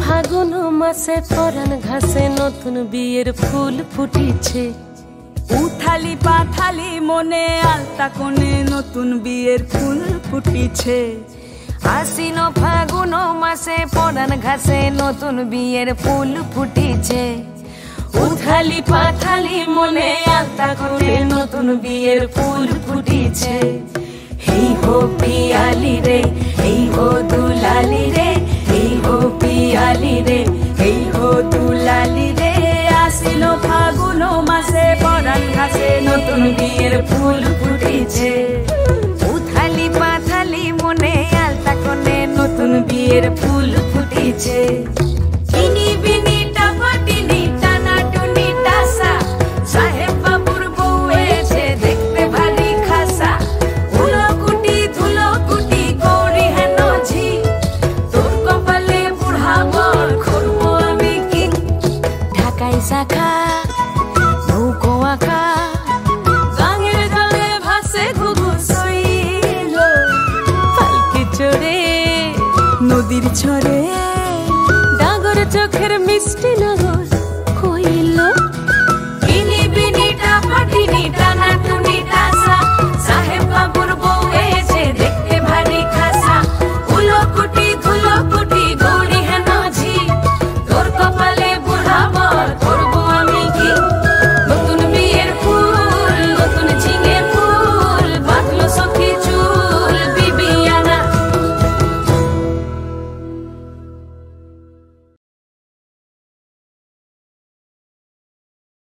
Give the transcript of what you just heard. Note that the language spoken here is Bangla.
ফাগুন মাসে পরাণ ঘাসে নতুন বিয়ের ফুল ফুটিছে। উথালি পাথালি মনে আলতা কোণে নতুন বিয়ের ফুল ফুটিছে। আশ্বিন ফাগুন মাসে পরাণ ঘাসে নতুন বিয়ের ফুল ফুটিছে। উথালি পাথালি মনে আলতা কোণে নতুন বিয়ের ফুল ফুটিছে। হেই হো পিয়ালি রে, হেই হো দুলালি রে, হেই হো পিয়ালি রে, হেই হো দুলালি রে। আশ্বিন ফাগুন মাসে পরাণ ঘাসে নতুন বিয়ের ফুল ফুটিছে। উথালি পাথালি মনে আলতা কোণে নতুন বিয়ের ফুল ফুটিছে। চিনি বিনি টাপাটিনি টানা টুনি টাসা, সাহেব বাবুর বউ এসে দেখতে ভারী খাসা। ধুলোকুটি ধুলোকুটি গৌরী হেন ঝি, তোর কপালে বুড়া বর করবো আমি কি। ঢাকাই শাখা নৌকো আঁকা, গাঙের জলে ভাসে ঘুঘু শৈল। পালকি চড়ে নদীর ছড়ে ডাগর চোখের মিষ্টি নগর